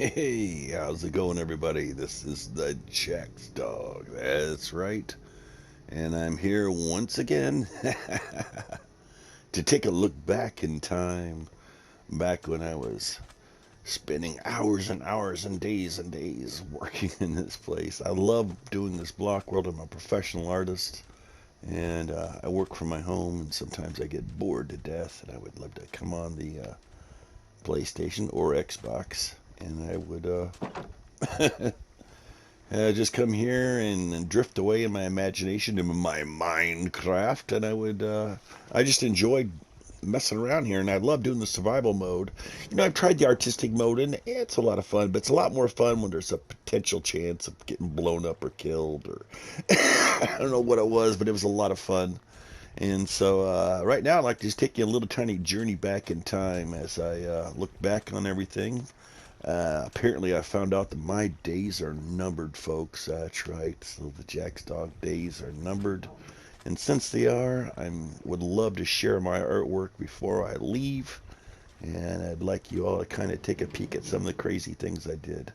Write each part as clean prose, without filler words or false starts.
Hey, how's it going, everybody? This is the Jack's dog. That's right. And I'm here once again to take a look back in time, back when I was spending hours and hours and days working in this place. I love doing this block world. I'm a professional artist, and I work from my home, and sometimes I get bored to death, and I would love to come on the PlayStation or Xbox, and I would just come here and drift away in my imagination in my Minecraft, and I just enjoyed messing around here, and I love doing the survival mode. I've tried the artistic mode, and it's a lot of fun, but it's a lot more fun when there's a potential chance of getting blown up or killed, or I don't know what it was, but it was a lot of fun. And so right now, I'd like to just take you a little tiny journey back in time as I look back on everything. Apparently, I found out that my days are numbered, folks. That's right. So the Jack's Dog days are numbered. And since they are, I would love to share my artwork before I leave. And I'd like you all to kind of take a peek at some of the crazy things I did.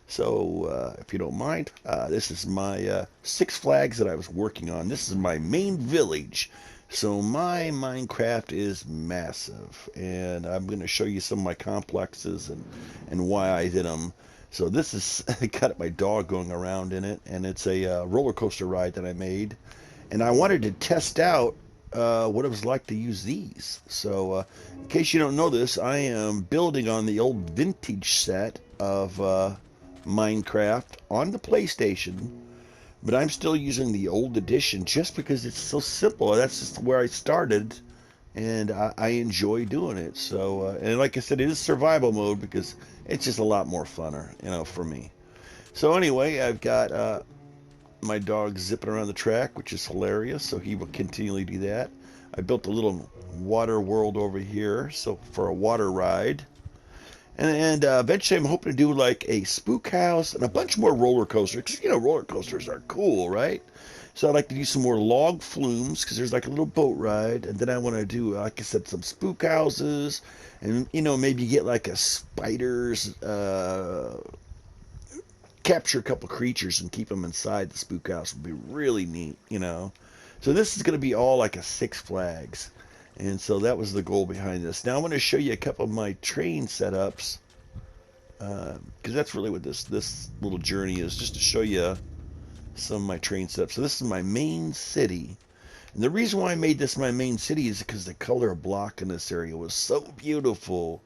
So, if you don't mind, this is my Six Flags that I was working on. This is my main village. So my Minecraft is massive, and I'm going to show you some of my complexes and why I did them. So this is I got my dog going around in it, and it's a roller coaster ride that I made, and I wanted to test out what it was like to use these. So in case you don't know this, I am building on the old vintage set of Minecraft on the PlayStation, but I'm still using the old edition just because it's so simple. That's just where I started, and I enjoy doing it. So, and like I said, it is survival mode because it's just a lot more funner, for me. So anyway, I've got my dog zipping around the track, which is hilarious. So he will continually do that. I built a little water world over here, so for a water ride. And eventually, I'm hoping to do like a spook house and a bunch more roller coasters. Because, roller coasters are cool, right? So I'd like to do some more log flumes because there's like a little boat ride. And then I want to do, like I said, some spook houses. And, maybe get like a spiders, capture a couple creatures and keep them inside the spook house would be really neat. So this is going to be all like a Six Flags. And so that was the goal behind this. Now I want to show you a couple of my train setups, because that's really what this little journey is, just to show you some of my train setups. So this is my main city, and the reason why I made this my main city is because the color of block in this area was so beautiful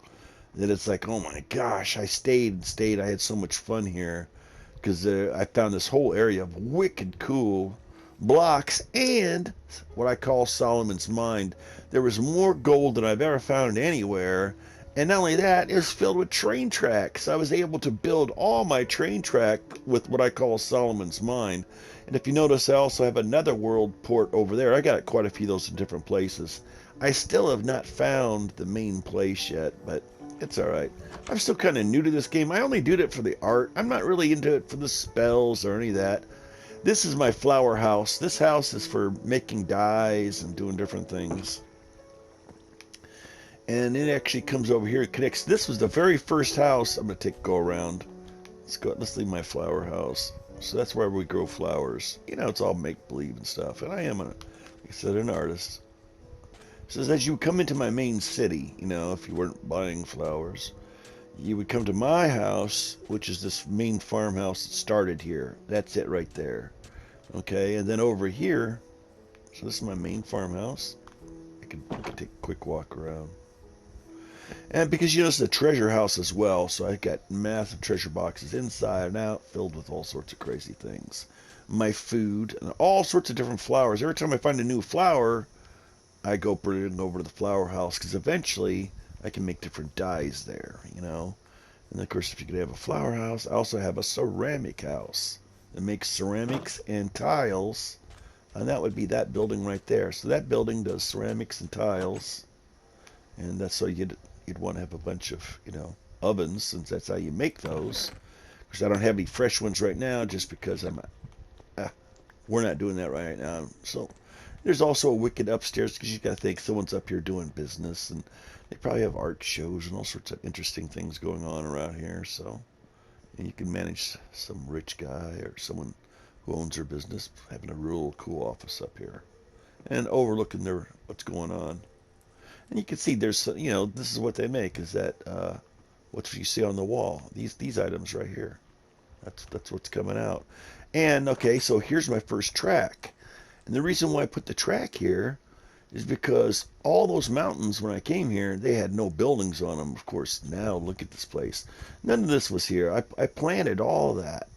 that it's like, oh my gosh, I stayed and stayed. I had so much fun here because I found this whole area of wicked cool blocks and what I call Solomon's Mine. There was more gold than I've ever found anywhere. And not only that, it was filled with train tracks. I was able to build all my train track with what I call Solomon's Mine. And if you notice, I also have another world port over there. I got quite a few of those in different places. I still have not found the main place yet, but it's all right. I'm still kind of new to this game. I only did it for the art. I'm not really into it for the spells or any of that. This is my flower house. This house is for making dyes and doing different things. And it actually comes over here. It connects. This was the very first house. I'm going to go around. Let's leave my flower house. So that's where we grow flowers. It's all make-believe and stuff. And I am, like I said, an artist. It says as you come into my main city, if you weren't buying flowers, you would come to my house, which is this main farmhouse that started here. That's it right there. Okay, and then over here, so this is my main farmhouse. I can take a quick walk around. And because, this is a treasure house as well, so I got massive treasure boxes inside and out filled with all sorts of crazy things. My food, and all sorts of different flowers. Every time I find a new flower, I go bring it over to the flower house because eventually I can make different dyes there, And of course, if you could have a flower house, I also have a ceramic house that makes ceramics and tiles, and that would be that building right there. So that building does ceramics and tiles, and that's so you'd want to have a bunch of ovens, since that's how you make those. Because I don't have any fresh ones right now, just because we're not doing that right now. So there's also a wicked upstairs because you got to think someone's up here doing business, and they probably have art shows and all sorts of interesting things going on around here. So And you can manage some rich guy or someone who owns their business having a real cool office up here and overlooking their what's going on. And you can see there's, this is what they make is that what you see on the wall. These items right here. That's what's coming out. And okay, so here's my first track. And the reason why I put the track here is because all those mountains, when I came here, they had no buildings on them. Of course, now look at this place. None of this was here. I planted all that,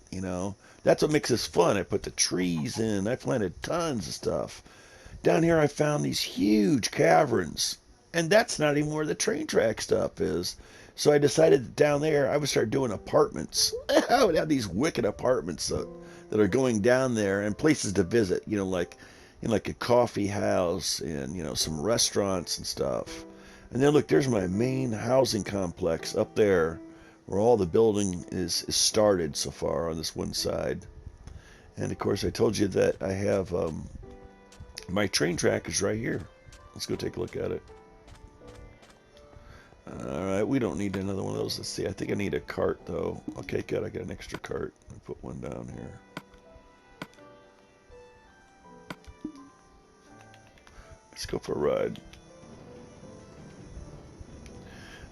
That's what makes this fun. I put the trees in. I planted tons of stuff. Down here, I found these huge caverns. And that's not even where the train track stuff is. So I decided that down there, I would start doing apartments. I would have these wicked apartments that are going down there and places to visit, like a coffee house and, some restaurants and stuff. And then look, there's my main housing complex up there where all the building is started so far on this one side. And of course, I told you that I have my train track is right here. Let's go take a look at it. Alright, we don't need another one of those. Let's see. I think I need a cart, though. Okay, good. I got an extra cart. I'll put one down here. Let's go for a ride.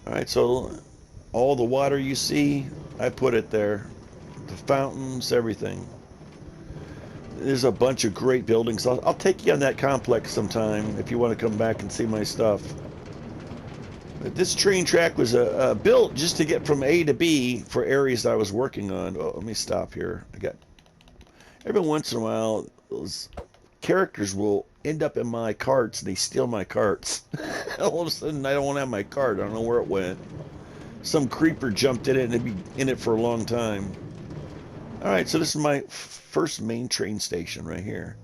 Alright, so all the water you see, I put it there. The fountains, everything. There's a bunch of great buildings. I'll take you on that complex sometime if you want to come back and see my stuff. But this train track was built just to get from A to B for areas that I was working on. Oh, let me stop here. Every once in a while, those characters will end up in my carts. They steal my carts. All of a sudden, I don't have my cart. I don't know where it went. Some creeper jumped in it and it'd be in it for a long time. All right, so this is my first main train station right here.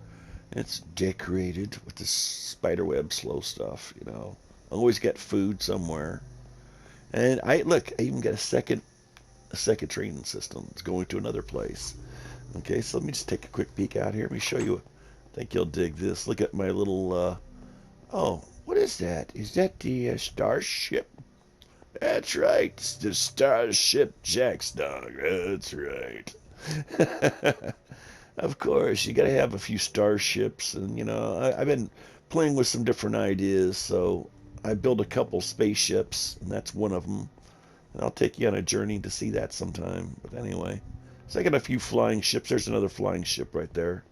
It's decorated with this spiderweb slow stuff, Always get food somewhere. And I even got a second training system. It's going to another place. Okay, so let me just take a quick peek out here. Let me show you. I think you'll dig this. Look at my little, oh, what is that? Is that the Starship? That's right. It's the Starship Jack's dog. That's right. Of course, you got to have a few starships. And, I've been playing with some different ideas, so I built a couple spaceships, and that's one of them. And I'll take you on a journey to see that sometime. But anyway, so I got a few flying ships. There's another flying ship right there.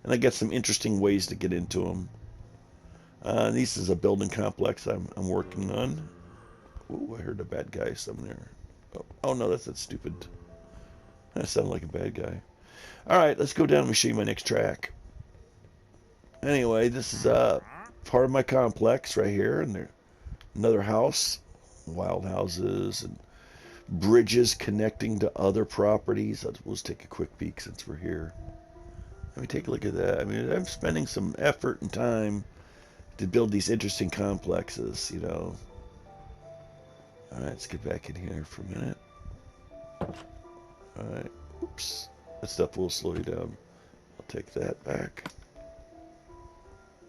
And I got some interesting ways to get into them. This is a building complex I'm working on. Ooh, I heard a bad guy somewhere. Oh no, that's that stupid. That sounded like a bad guy. All right, let's go down and show you my next track. Anyway, this is part of my complex right here, and there's another house, wild houses, and bridges connecting to other properties. Let's take a quick peek since we're here. Let me take a look at that. I mean, I'm spending some effort and time to build these interesting complexes, All right, let's get back in here for a minute. All right, oops. That stuff will slow you down. I'll take that back.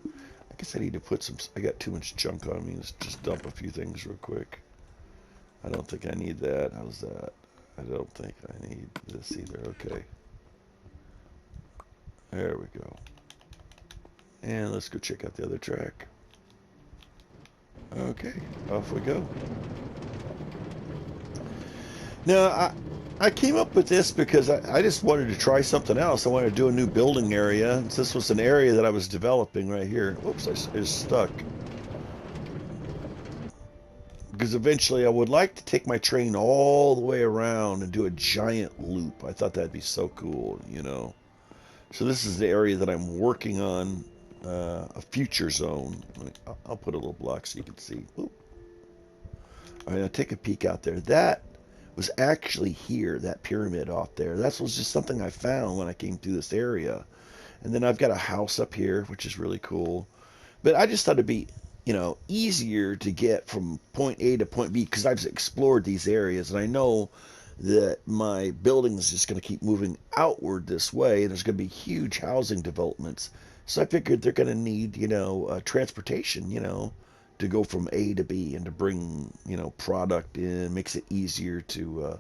I guess I need to put some... I got too much junk on me. Let's just dump a few things real quick. I don't think I need that. How's that? I don't think I need this either. Okay. There we go. And let's go check out the other track. Okay, off we go. Now, I came up with this because I just wanted to try something else. I wanted to do a new building area. This was an area that I was developing right here. Whoops, I just stuck. Because eventually I would like to take my train all the way around and do a giant loop. I thought that'd be so cool, So this is the area that I'm working on, a future zone. I'll put a little block so you can see. Oop. All right, now take a peek out there. That was actually here, that pyramid off there. That was just something I found when I came through this area. And then I've got a house up here, which is really cool. But I just thought it'd be, easier to get from point A to point B because I've explored these areas. And I know that my building is just going to keep moving outward this way. And there's going to be huge housing developments. So I figured they're going to need, transportation, to go from A to B and to bring, product in, makes it easier to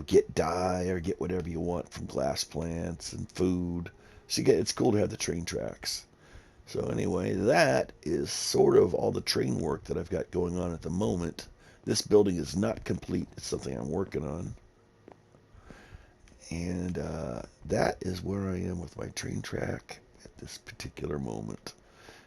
get dye or get whatever you want from glass plants and food. So it's cool to have the train tracks. So anyway, that is sort of all the train work that I've got going on at the moment. This building is not complete. It's something I'm working on. And that is where I am with my train track at this particular moment.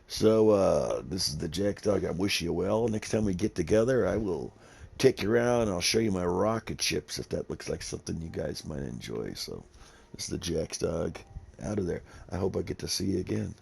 So this is the Jack Dog. I wish you well. Next time we get together, I will take you around and I'll show you my rocket ships if that looks like something you guys might enjoy. So this is the Jack's Dog out of there. I hope I get to see you again.